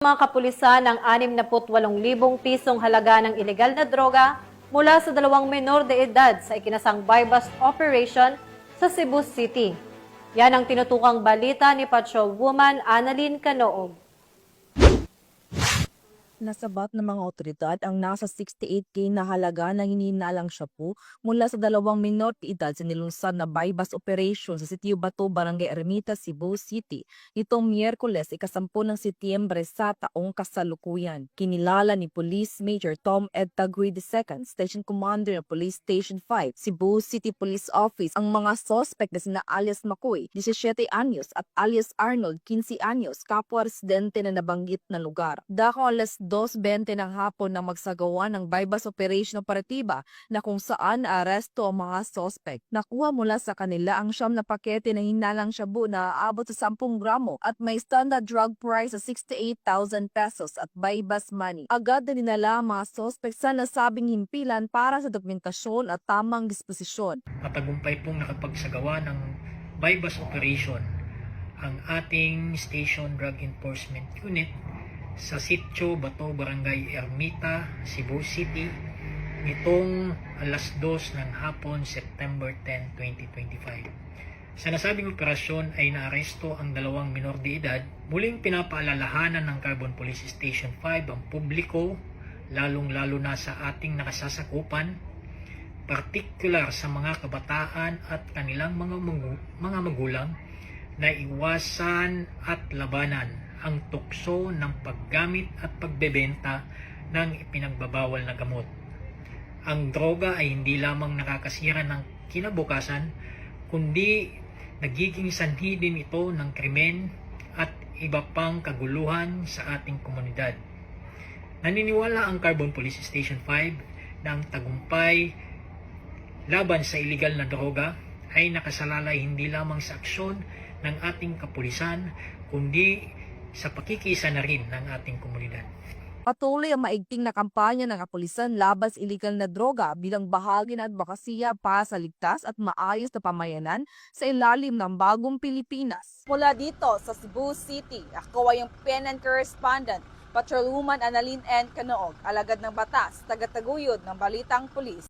Mga kapulisan ng 68,000 pisong halaga ng ilegal na droga mula sa 2 menor de edad sa ikinasang buy-bust operation sa Cebu City. Yan ang tinutukang balita ni Patrolwoman Annalyn Canoog. Nasabat ng mga otoridad ang nasa 68K na halaga ng hinihinalang shampoo mula sa 2 menor de edad sa nilunsad na buy-bust operation sa Sitio Bato, Barangay Ermita, Cebu City nitong Miyerkules, 10 ng Setyembre sa taong kasalukuyan. Kinilala ni Police Major Tom Ed Taguy II, Station Commander ng Police Station 5, Cebu City Police Office, ang mga suspect na sina alias Makoy, 17 anyos at alias Arnold, 15 anyos, kapwa residente na nabanggit na lugar. Dako alas 2:20 ng hapon na magsagawa ng buy-bust operation operatiba na kung saan aresto ang mga suspect. Nakuha mula sa kanila ang 9 na pakete ng hinalang shabu na aabot sa 10 gramo at may standard drug price sa 68,000 pesos at buy-bust money. Agad na dinala ang mga suspect sa nasabing himpilan para sa dokumentasyon at tamang disposisyon. Matagumpay pong nakapagsagawa ng buy-bust operation ang ating Station Drug Enforcement Unit sa Sitio Bato, Barangay Ermita, Cebu City nitong alas 2 ng hapon, September 10, 2025. Sa nasabing operasyon ay naaresto ang 2 menor de edad. Muling pinapaalalahanan ng Carbon Police Station 5 ang publiko, lalong-lalo na sa ating nakasasakupan, partikular sa mga kabataan at kanilang mga magulang, na iwasan at labanan ang tukso ng paggamit at pagbebenta ng ipinagbabawal na gamot. Ang droga ay hindi lamang nakakasira ng kinabukasan, kundi nagiging sanhi din ito ng krimen at iba pang kaguluhan sa ating komunidad. Naniniwala ang Carbon Police Station 5 na ang tagumpay laban sa iligal na droga ay nakasalalay hindi lamang sa aksyon ng ating kapulisan, kundi sa pakikisa na rin ng ating komunidad. Patuloy ang maigting na kampanya ng kapulisan laban sa iligal na droga bilang bahagi ng advokasya para sa ligtas at maayos na pamayanan sa ilalim ng bagong Pilipinas. Mula dito sa Cebu City, ako ay ang PNN correspondent, Patrolwoman Annalyn N. Canoog, alagad ng batas, tagataguyod ng Balitang Pulis.